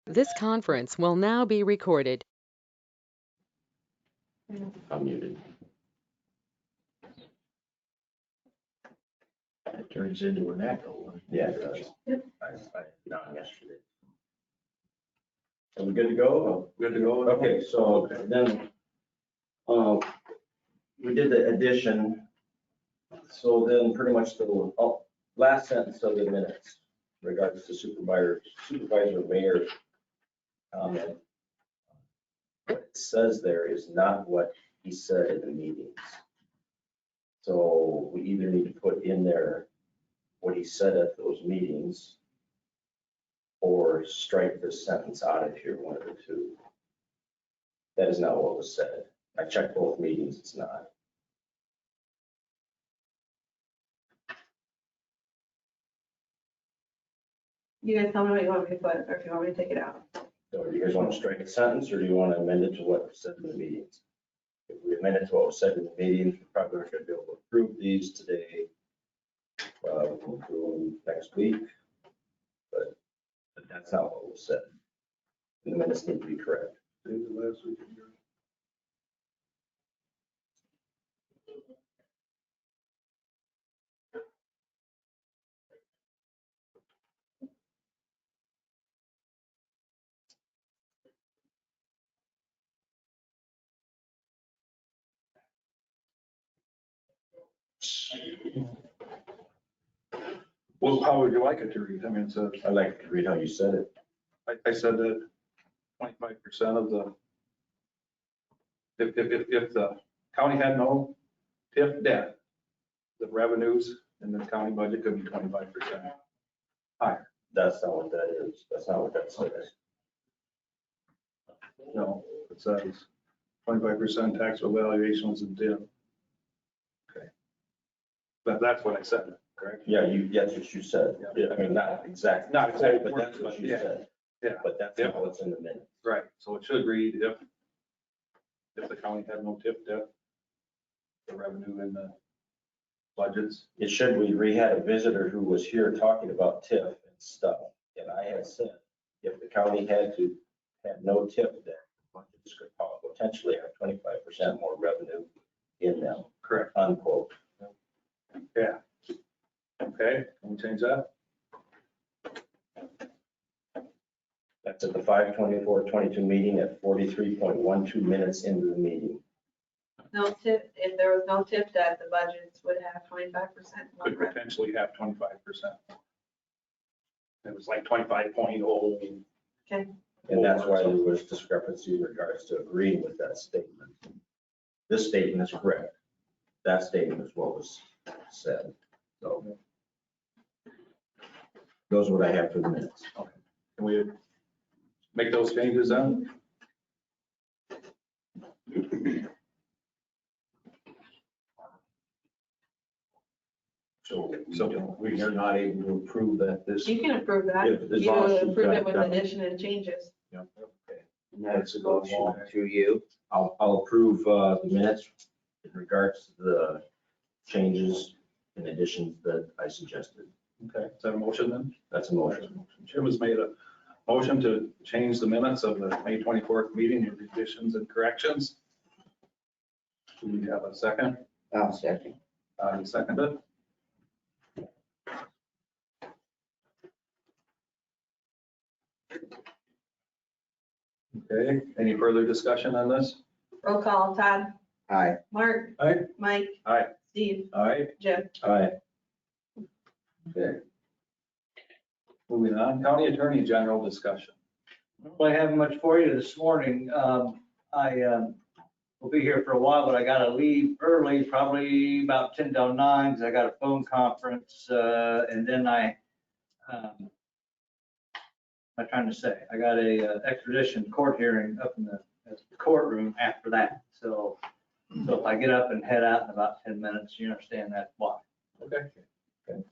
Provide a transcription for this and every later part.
This conference will now be recorded. I'm muted. It turns into an echo. Yeah, it does. Yep. I not yesterday. Are we good to go? Good to go? Okay, so then, we did the addition. So then pretty much the last sentence of the minutes regards to supervisor mayor comment. What it says there is not what he said in the meetings. So we either need to put in there what he said at those meetings or strike this sentence out of here, one of the two. That is not what was said. I checked both meetings, it's not. You guys tell me what you want me to put, or if you want me to take it out. So do you guys want to strike a sentence or do you want to amend it to what was said in the meetings? If we amend it to what was said in the meetings, we probably aren't going to be able to approve these today. We can approve them next week, but that's not what was said. And the minutes need to be correct. Well, how would you like it to read? I mean, it's a, I'd like to read how you said it. I said that 25% of the, if the county had no TIF debt, the revenues in the county budget could be 25% higher. That's not what that is. That's not what that says. No, it says 25% taxable valuations and TIF. Okay. But that's what I said, correct? Yeah, that's what you said. Yeah. I mean, not exactly. Not exactly, but that's what you yeah. said. Yeah. But that's Yeah. not what's in the minutes. Right, so it should read if the county had no TIF debt, the revenue in the budgets. It should read, we had a visitor who was here talking about TIF and stuff. And I had said, if the county had no TIF debt, budgets could potentially have 25% more revenue in them, Correct. unquote. Yeah. Okay, can we change that? That's at the 5/24/22 meeting at 43.12 minutes into the meeting. No tip, if there was no tip debt, the budgets would have 25% more Could revenue. potentially have 25%. It was like 25.0. Okay, And that's why there was discrepancy in regards to agreeing with that statement. This statement is correct. That statement is what was said. So those are what I have for the minutes. Can we make those changes then? So we are not able to approve that this. you can approve that. If as You long as she's approve got it with done. addition and changes. Okay. And that's goes to you. I'll approve the minutes in regards to the changes and additions that I suggested. Okay, is that a motion then? That's a motion. Jim has made a motion to change the minutes of the May 24th meeting with additions and corrections. Do we have a second? I'll second. Seconded. Okay, any further discussion on this? Roll call, Todd, Aye. Mark, Aye. Mike. Aye. Steve, All right. Jim. Aye. Okay. Moving on, county attorney general discussion. Well, I haven't much for you this morning. I will be here for a while, but I gotta leave early, probably about 10 till 9, because I got a phone conference, and then I'm trying to say, I got a extradition court hearing up in the courtroom after that. So if I get up and head out in about 10 minutes, you understand that's why. Okay. Thank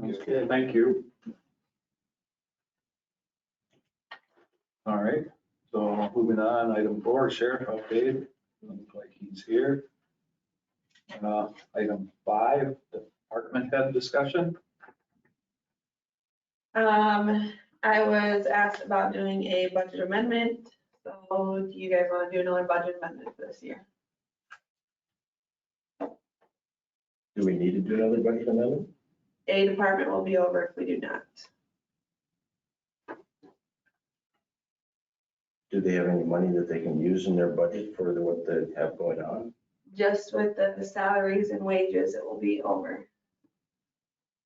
you. Okay, thank you. All right, so moving on, item 4, sheriff update. Looks like he's here. Item 5, department head discussion. I I was asked about doing a budget amendment, so do you guys want to do another budget amendment for this year? Do we need to do another budget amendment? A department will be over if we do not. Do they have any money that they can use in their budget for what they have going on? Just with the salaries and wages, it will be over.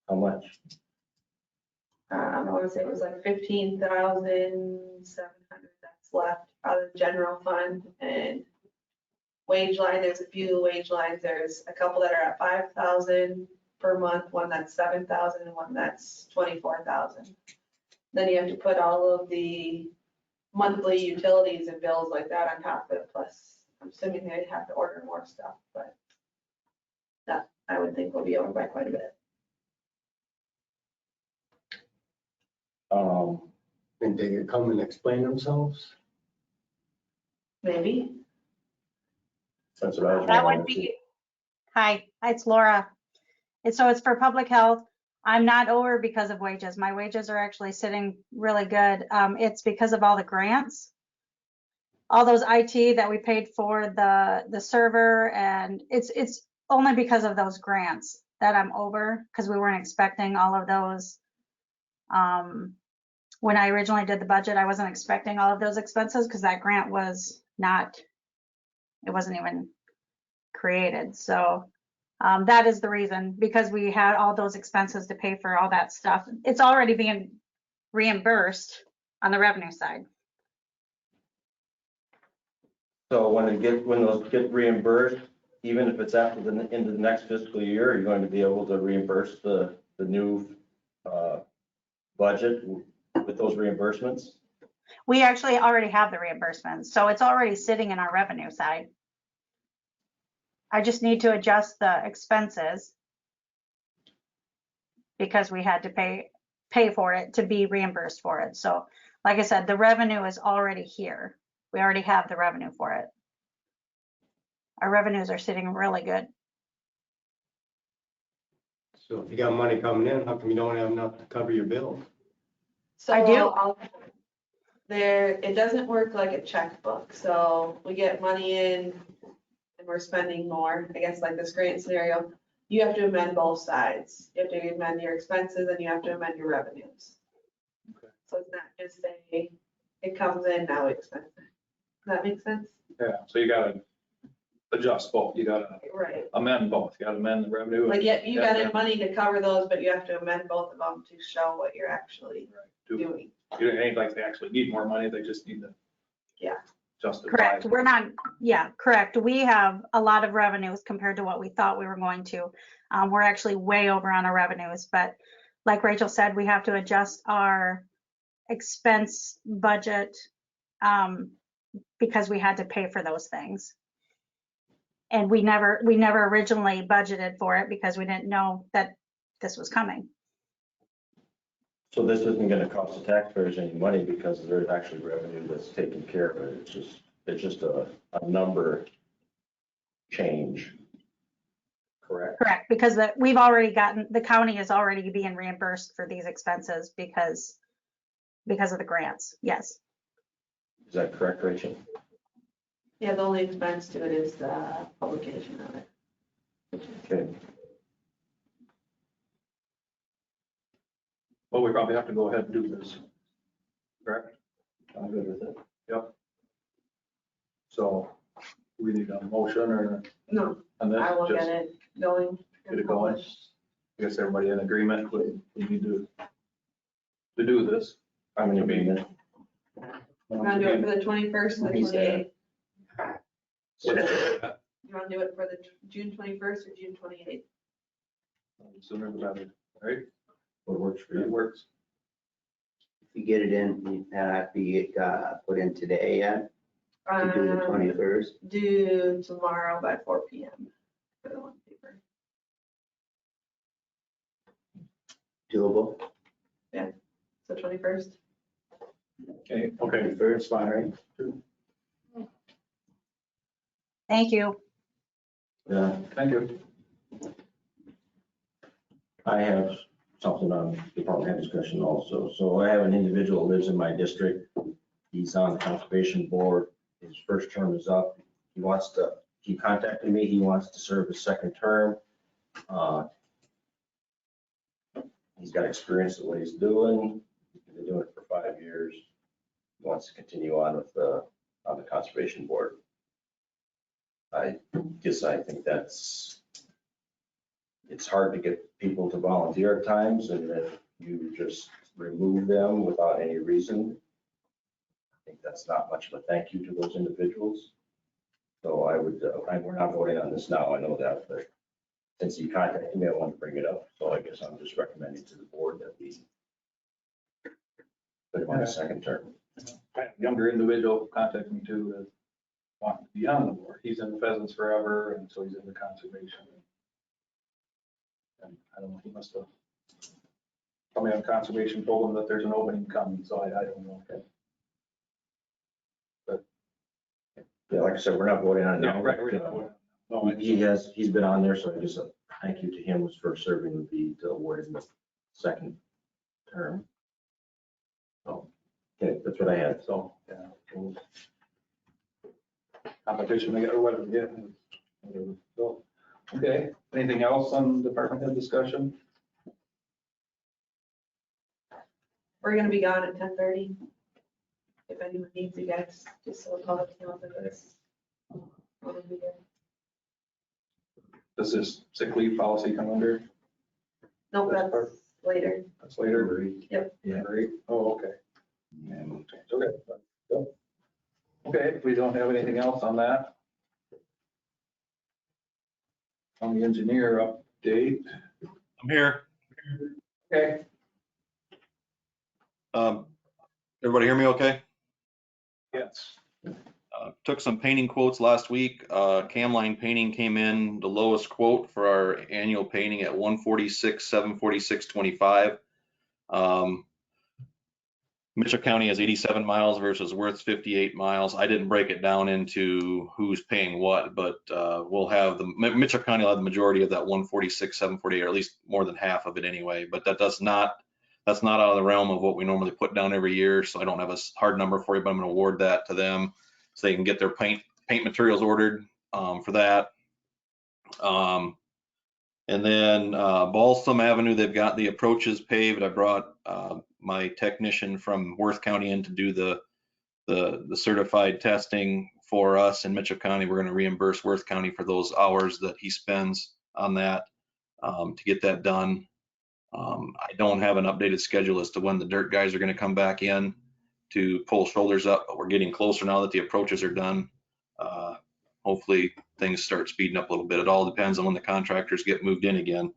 How much? I want to say it was like 15,700 that's left out of the general fund, and wage line, there's a few wage lines. There's a couple that are at 5,000 per month, one that's 7,000 and one that's 24,000. Then you have to put all of the monthly utilities and bills like that on top of it, plus I'm assuming they'd have to order more stuff, but that I would think will be over by quite a bit. And they could come and explain themselves? Maybe. That's what I was That wondering. would be, hi, it's Laura. So it's for public health. I'm not over because of wages. My wages are actually sitting really good. It's because of all the grants. All those IT that we paid for the server, and it's only because of those grants that I'm over, because we weren't expecting all of those. When I originally did the budget, I wasn't expecting all of those expenses because that grant was not, it wasn't even created. So that is the reason, because we had all those expenses to pay for all that stuff. It's already being reimbursed on the revenue side. So when those get reimbursed, even if it's after the end of the next fiscal year, are you going to be able to reimburse the new budget with those reimbursements? We actually already have the reimbursements, so it's already sitting in our revenue side. I just need to adjust the expenses because we had to pay for it to be reimbursed for it. So like I said, the revenue is already here. We already have the revenue for it. Our revenues are sitting really good. So if you got money coming in, how come you don't have enough to cover your bills? So I do. it doesn't work like a checkbook. So we get money in and we're spending more. I guess like this grant scenario, you have to amend both sides. You have to amend your expenses and you have to amend your revenues. So it's not just say, it comes in, now it's expensive. Does that make sense? Yeah, so you gotta adjust both. You gotta Right. amend both. You gotta amend the revenue. Like, yeah, you got Yeah. in money to cover those, but you have to amend both of them to show what you're actually doing. You ain't like they actually need more money. They just need to. Yeah. Justify. Correct. We're not, yeah, correct. We have a lot of revenues compared to what we thought we were going to. We're actually way over on our revenues, but like Rachel said, we have to adjust our expense budget because we had to pay for those things. And we never originally budgeted for it because we didn't know that this was coming. So this isn't going to cost the taxpayers any money because there's actually revenue that's taken care of it. It's just a number change. Correct? Correct, because we've already gotten, the county is already being reimbursed for these expenses because of the grants. Yes. Is that correct, Rachel? Yeah, the only expense to it is the publication of it. Okay. Well, we probably have to go ahead and do this. Correct? I'm good with it. Yep. So we need a motion or No, on this, I will just get it going. get it going. I guess everybody in agreement, we need to do this. I'm in agreement. You want to do it for the 21st and the He said. 28th? You want to do it for the June 21st or June 28th? Sooner the better, right? What works for It you? works. If you get it in, you have to get, put in today yet, to do the 21st. Due tomorrow by 4 PM for the one paper. Doable. So 21st? Okay, Okay, first, fine, right? Thank you. Yeah, thank you. I have something on department head discussion also. So I have an individual who lives in my district. He's on the conservation board. His first term is up. He contacted me. He wants to serve his second term. He's got experience at what he's doing. He's been doing it for 5 years. He wants to continue on with on the conservation board. I think it's hard to get people to volunteer at times, and if you just remove them without any reason, I think that's not much of a thank you to those individuals. So we're not voting on this now, I know that, but since you contacted me, I want to bring it up. So I guess I'm just recommending to the board that we put him on a second term. I had a younger individual contact me too that wanted to be on the board. He's in pheasants forever, and so he's into conservation. And I don't know, he must have, somebody on conservation told him that there's an opening coming, so I don't know. Yeah, like I said, we're not voting on it now. Right. No, He's been on there, so I just thank you to him for serving the award in the second term. So, okay, that's what I had. So, yeah. Competition, or whatever, yeah. Whatever. So, okay, anything else on department head discussion? We're gonna be gone at 10:30. If anyone needs you guys, just so the public knows that this. Does this sick leave policy come under? No, That's that's later. That's later? Yep. Yeah. Great. Oh, okay. Okay. Okay, if we don't have anything else on that. On the engineer update. I'm here. Okay. Everybody hear me okay? Yes. Took some painting quotes last week. Camline Painting came in the lowest quote for our annual painting at $146,746.25. Mitchell County has 87 miles versus Worth's 58 miles. I didn't break it down into who's paying what, but Mitchell County will have the majority of that 146,748, or at least more than half of it anyway. But that's not out of the realm of what we normally put down every year. So I don't have a hard number for you, but I'm going to award that to them so they can get their paint materials ordered for that. And then Balsam Avenue, they've got the approaches paved. I brought my technician from Worth County in to do the certified testing for us in Mitchell County. We're going to reimburse Worth County for those hours that he spends on that to get that done. I don't have an updated schedule as to when the dirt guys are going to come back in to pull shoulders up, but we're getting closer now that the approaches are done. Hopefully things start speeding up a little bit. It all depends on when the contractors get moved in again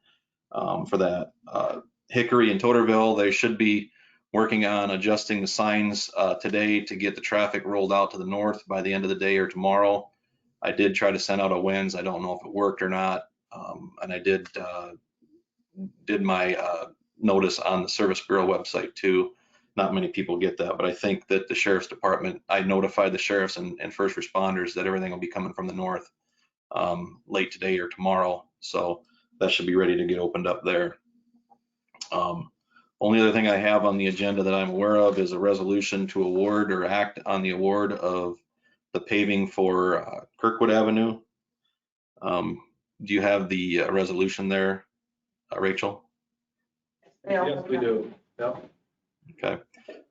for that. Hickory and Totterville, they should be working on adjusting the signs today to get the traffic rolled out to the north by the end of the day or tomorrow. I did try to send out a winds. I don't know if it worked or not. And I did my notice on the Service Bureau website too. Not many people get that, but I think that the Sheriff's Department, I notified the sheriffs and first responders that everything will be coming from the north late today or tomorrow. So that should be ready to get opened up there. Only other thing I have on the agenda that I'm aware of is a resolution to award or act on the award of the paving for Kirkwood Avenue. Do you have the resolution there, Rachel? Yes, we do. Yep. Okay.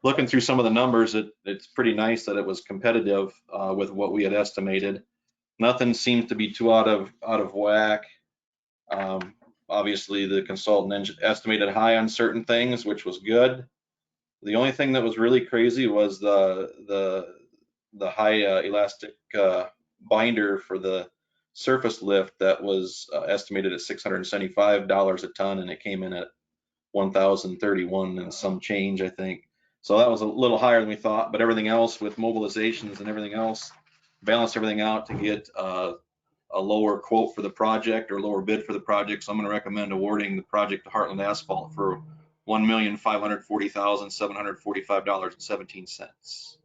Looking through some of the numbers, it's pretty nice that it was competitive with what we had estimated. Nothing seems to be too out of whack. Obviously, the consultant estimated high on certain things, which was good. The only thing that was really crazy was the high elastic binder for the surface lift that was estimated at $675 a ton, and it came in at 1,031 and some change, I think. So that was a little higher than we thought, but everything else with mobilizations and everything else balanced everything out to get a lower quote for the project or lower bid for the project. So I'm going to recommend awarding the project to Heartland Asphalt for $1,540,745.17.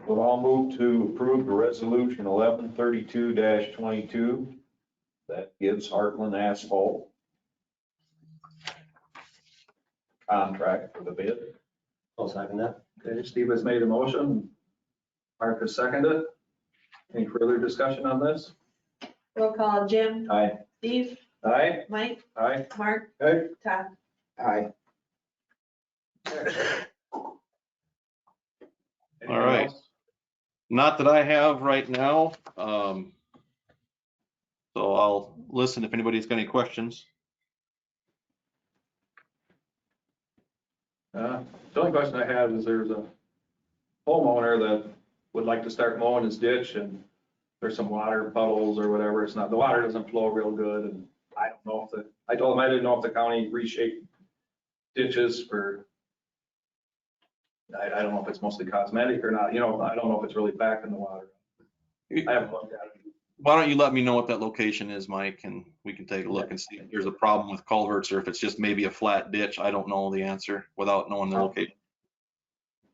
We'll all move to approve the resolution 1132-22. That gives Heartland Asphalt contract for the bid. I'll second that. Okay, Steve has made a motion. Mark has seconded. Any further discussion on this? Roll call, Jim, Aye. Steve, Aye. Mike, Aye. Mark, Aye. Todd. Aye. Anything right. else? Not that I have right now. So I'll listen if anybody's got any questions. The only question I have is there's a homeowner that would like to start mowing his ditch and there's some water puddles or whatever. It's not, the water doesn't flow real good and I don't know if I told him I didn't know if the county reshaped ditches for, I don't know if it's mostly cosmetic or not, I don't know if it's really back in the water. I haven't looked at it. Why don't you let me know what that location is, Mike, and we can take a look and see if there's a problem with culverts or if it's just maybe a flat ditch. I don't know the answer without knowing the location.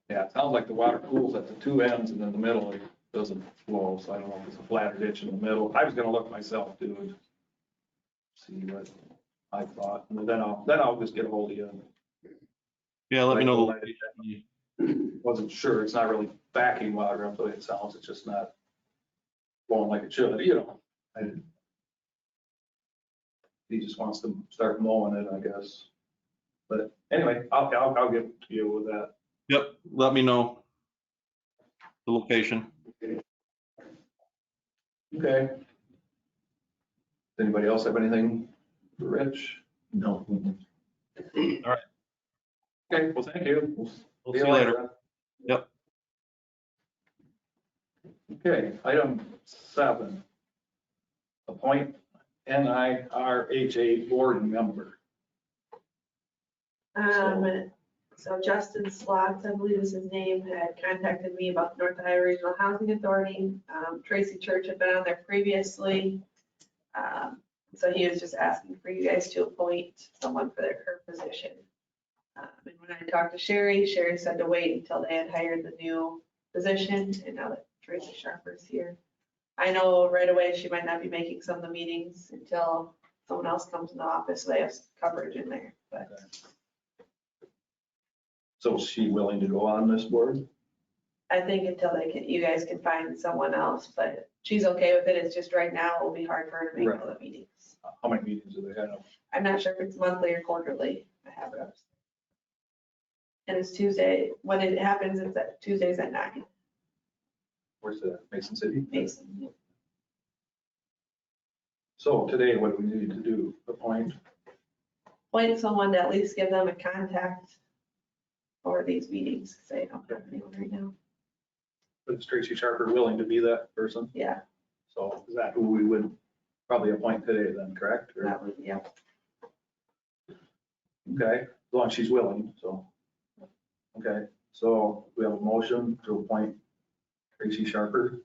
Yeah, it sounds like the water pools at the two ends and in the middle it doesn't flow, so I don't know if it's a flatter ditch in the middle. I was gonna look myself too and see what I thought, and then I'll just get a hold of you. Yeah, let me know the Like, location. Wasn't sure, it's not really backing water up the way it sounds, it's just not flowing like it should, I didn't. He just wants to start mowing it, I guess. But anyway, I'll get to you with that. Yep, let me know the location. Okay. Does anybody else have anything for Rich? No. Okay, well, thank you. We'll see you later. Yep. Okay, item 7. Appoint NIRHA board member. So Justin Slots, I believe is his name, had contacted me about the North Iowa Regional Housing Authority. Tracy Church had been on there previously. So he was just asking for you guys to appoint someone for her position. And when I talked to Sherry said to wait until they had hired the new position, and now that Tracy Sharper's here. I know right away she might not be making some of the meetings until someone else comes in the office, so they have coverage in there, but. So is she willing to go on this board? I think until you guys can find someone else, but she's okay with it. It's just right now it will be hard for her to make all the meetings. How many meetings do they have? I'm not sure if it's monthly or quarterly. I have it up. And it's Tuesday. When it happens, it's at Tuesdays at 9. Where's the Mason City? Mason. So today, what do we need to do? Appoint? Appoint someone to at least give them a contact for these meetings. Say, I don't have anyone right now. Is Tracy Sharper willing to be that person? Yeah, So is that who we would probably appoint today then, correct? Or- that would, yeah. Okay, as long as she's willing, so. Okay, so we have a motion to appoint Tracy Sharper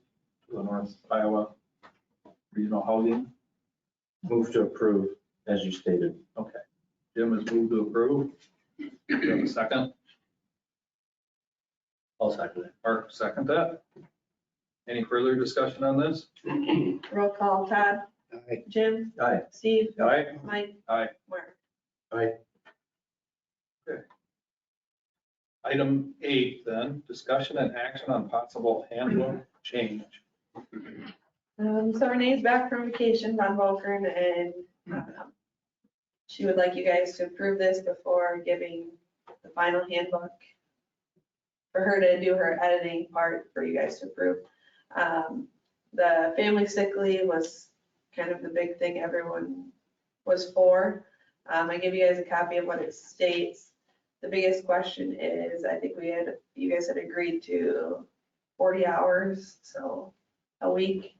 to the North Iowa Regional Housing. Move to approve, as you stated. Okay, Jim has moved to approve. Do you have a second? I'll second it. Mark, second that. Any further discussion on this? Roll call, Todd, Aye. Jim, Aye. Steve, Aye. Mike, Aye. Mark. Aye. Item 8 then, discussion and action on possible handbook change. So Renee's back from vacation, Von Volkern, and she would like you guys to approve this before giving the final handbook for her to do her editing part for you guys to approve. The family sick leave was kind of the big thing everyone was for. I give you guys a copy of what it states. The biggest question is, I think you guys had agreed to 40 hours, so a week,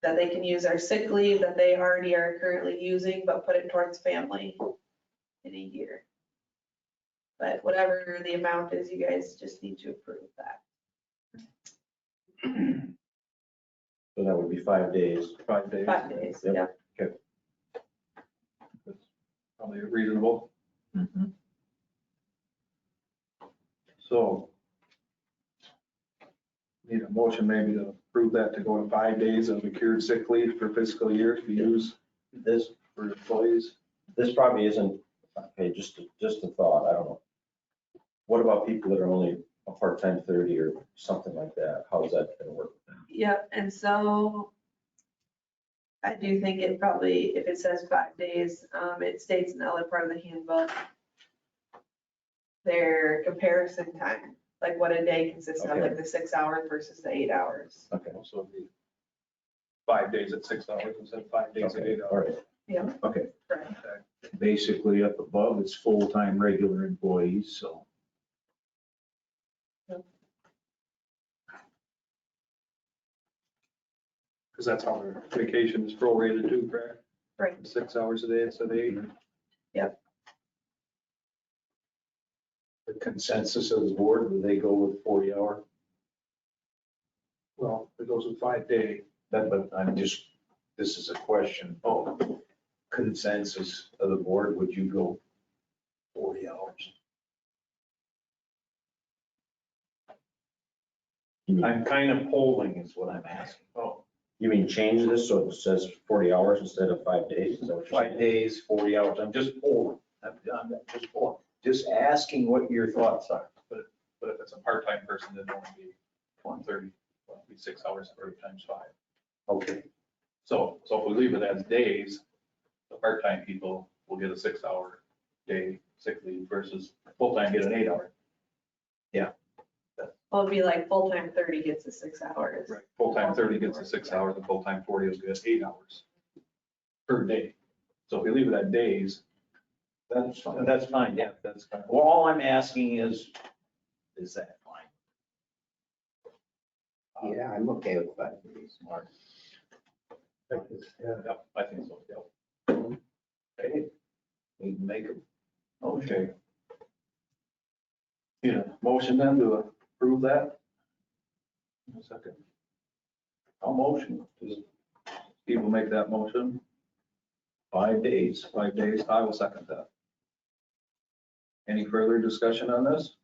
that they can use our sick leave that they already are currently using, but put it towards family in a year. But whatever the amount is, you guys just need to approve that. So that would be 5 days. 5 days. 5 days, Yep. yeah. That's probably reasonable. So Need a motion maybe to approve that to go to 5 days of accrued sick leave for fiscal year to be used This, for employees. this probably isn't, okay, just a thought, I don't know. What about people that are only a part-time 30 or something like that? How is that gonna work? Yep, and so I do think it probably, if it says 5 days, it states in the other part of the handbook, their comparison time, like what a day consists of, Okay. like the 6 hours versus the 8 hours. Okay, So it'd be 5 days at 6 hours instead of 5 days at okay, 8 all hours. right, Yeah, okay. right. Basically up above, it's full-time regular employees, so. Because that's how their vacation is prorated too, correct? Right. 6 hours a day instead of 8. The consensus of the board, will they go with 40-hour? Well, it goes with 5 day. But I'm just, this is a question. Oh, consensus of the board, would you go 40 hours? I'm kind of polling is what I'm asking. Oh, You mean change this so it says 40 hours instead of 5 days? Is that what you're 5 saying? days, 40 hours. I'm just polling. I'm just polling. Just asking what your thoughts are. But if it's a part-time person, then it won't be 130, it'll be 6 hours 30 times 5. Okay. So if we leave it as days, the part-time people will get a 6-hour day sick leave versus full-time get an 8-hour. Well, it'd be like full-time 30 gets the 6 hours. Right. Full-time 30 gets the 6 hours, and full-time 40 will get 8 hours per day. So if we leave it at days, That's fine. That's fine, yeah, that's fine. Well, all I'm asking is that fine? Yeah, I'm okay with 5 days. Mark? yep, I think so, yep. Okay. We can make a motion. Okay. Need a motion then to approve that? A second. I'll motion. Steve will make that motion. 5 days. 5 days. I will second that. Any further discussion on this?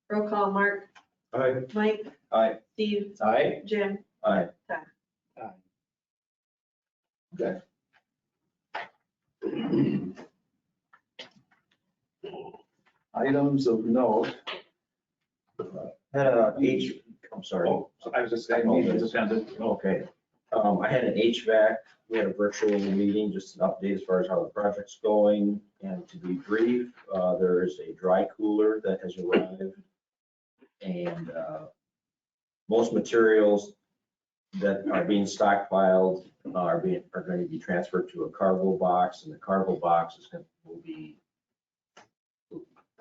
Roll call, Mark, Aye. Mike, Aye. Steve, Aye. Jim. Aye. Okay. Items of note. Had a I'm sorry. Oh, I was just saying, meetings attended. Okay. I had an HVAC, we had a virtual meeting, just an update as far as how the project's going. And to be brief, there is a dry cooler that has arrived. And most materials that are being stockpiled are going to be transferred to a cargo box, and the cargo box will be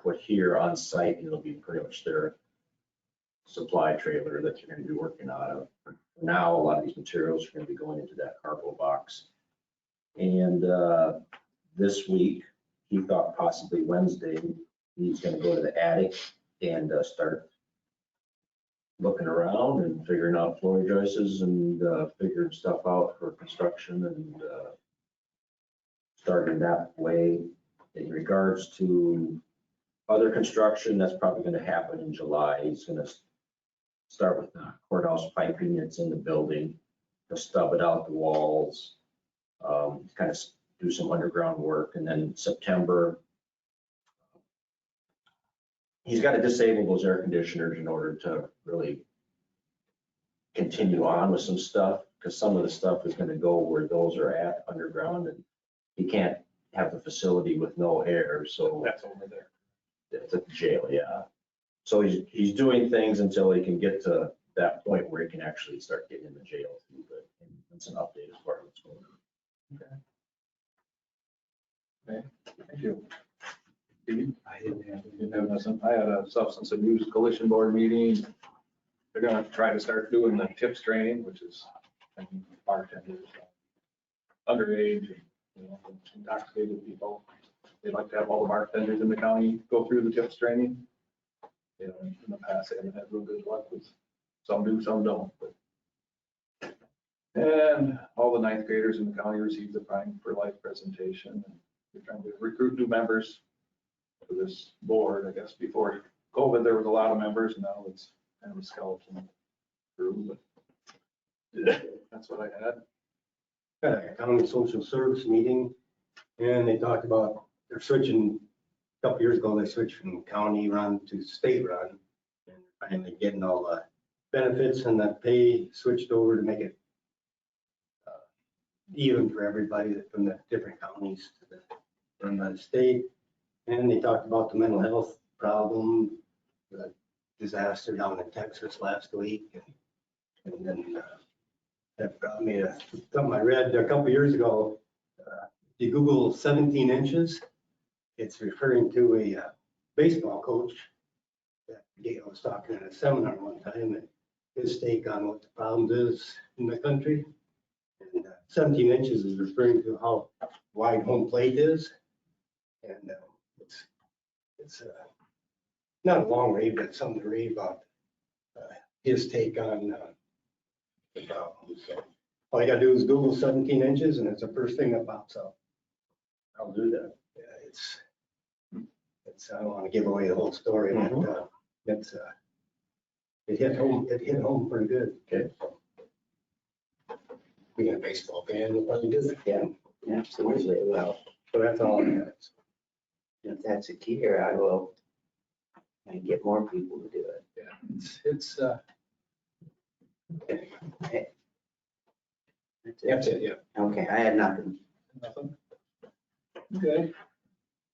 put here on site, and it'll be pretty much their supply trailer that you're going to be working out of. Now, a lot of these materials are going to be going into that cargo box. And this week, he thought possibly Wednesday, he's going to go to the attic and start looking around and figuring out floor joists and figuring stuff out for construction and starting that way. In regards to other construction, that's probably going to happen in July. He's going to start with the courthouse piping that's in the building, to stub it out the walls, kind of do some underground work. And then September, he's got to disable those air conditioners in order to really continue on with some stuff, because some of the stuff is going to go where those are at underground, and he can't have the facility with no air. So That's over there. it's at the jail, yeah. So he's doing things until he can get to that point where he can actually start getting in the jail too, but it's an update as far as what's going on. Thank you. Steve? I didn't have You didn't have nothing. I had a substance abuse collision board meeting. They're gonna try to start doing the tips training, which is bartenders, underage, you know, intoxicated people. They'd like to have all the bartenders in the county go through the tips training. You know, in the past, they haven't had real good luck with, some do, some don't. but- And all the ninth graders in the county received the Prime for Life presentation. We're trying to recruit new members to this board. I guess before COVID, there was a lot of members, now it's kind of a skeleton through, but that's what I had. Got a county social service meeting, and they talked about, they're switching, a couple years ago, they switched from county run to state run. And finally getting all the benefits and the pay switched over to make it even for everybody from the different counties to the run by the state. And they talked about the mental health problem, the disaster down in Texas last week. And then that brought me to something I read a couple years ago. You Google 17 inches, it's referring to a baseball coach that I was talking at a seminar one time, and his take on what the problem is in the country. And 17 inches is referring to how wide home plate is. And it's not a long read, but something to read about his take on the problem. So all you gotta do is Google 17 inches and it's the first thing that pops up. I'll do that. Yeah, I don't want to give away the whole story, but it hit home pretty good. Okay. Being a baseball fan, it probably does. Yeah, absolutely. Well, So that's all I got. if that's a key here, I will get more people to do it. Yeah, it's That's it. Yeah. Okay, I had nothing. nothing. Okay.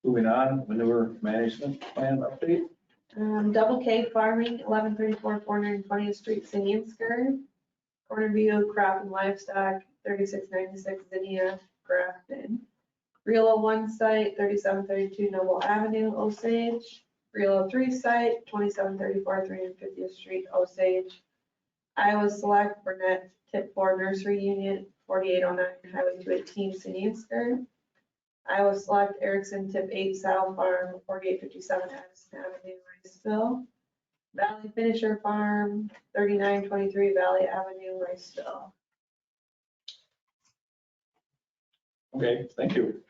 Moving on, manure management plan update. Double K Farming, 1134 420th Street, Sandsburg. Corner View Crop and Livestock, 3696 Zinnia, Grafton. Real 01 site, 3732 Noble Avenue, Osage. Real 03 site, 2734 350th Street, Osage. Iowa Select Burnett Tip 4 Nursery Unit, 4809 Highway 218, Sandsburg. Iowa Select Erickson Tip 8 Sow Farm, 4857 Addison Avenue, Riceville. Valley Finisher Farm, 3923 Valley Avenue, Riceville. Okay, thank you.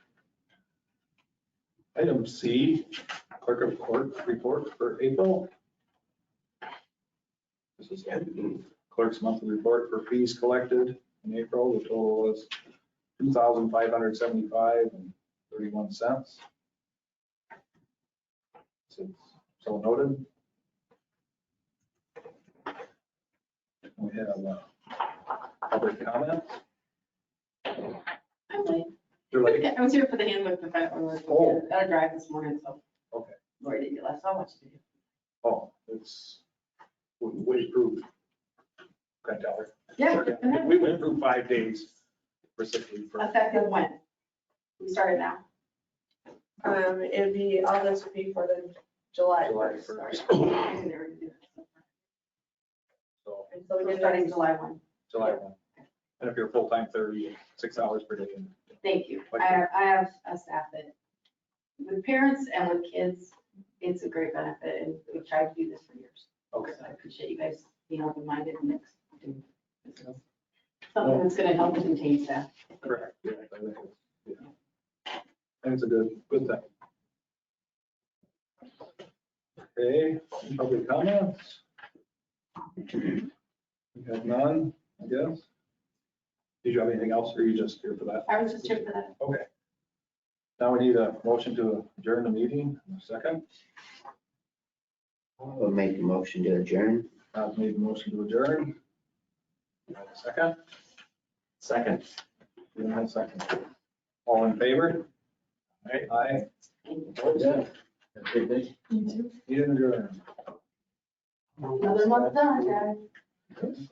Item C, clerk of court report for April. This is clerk's monthly report for fees collected in April. The total was $2,575.31. So noted. We have public comments. I'm late. You're late. I was here for the handbook, but I was Oh. got to drive this morning, so. Okay. Lori didn't get last, so I'll watch the video. Oh, it's, we approved. Can I tell her? Yeah. We went through 5 days for sick leave. for- Effective when? We started now. It'd be, all this would be for the July July 1st. first. So So And so we we're did starting that. July 1. July 1. And if you're full-time, 36 hours per day. Thank you. I have a staff that, with parents and with kids, it's a great benefit, and we've tried to do this for years. Okay. So I appreciate you guys being open-minded and doing something that's going to help contain staff. Correct. Yeah, I think it's- yeah. I think it's a good thing. Okay, public comments? We have none, I guess. Did you have anything else, or are you just here for that? I was just here for that. Okay. Now we need a motion to adjourn the meeting. A second. We'll make a motion to adjourn. I've made a motion to adjourn. A second. Second. Second. All in favor? Aye. Yeah. Have a good day. Meeting adjourned. Another month done, guys.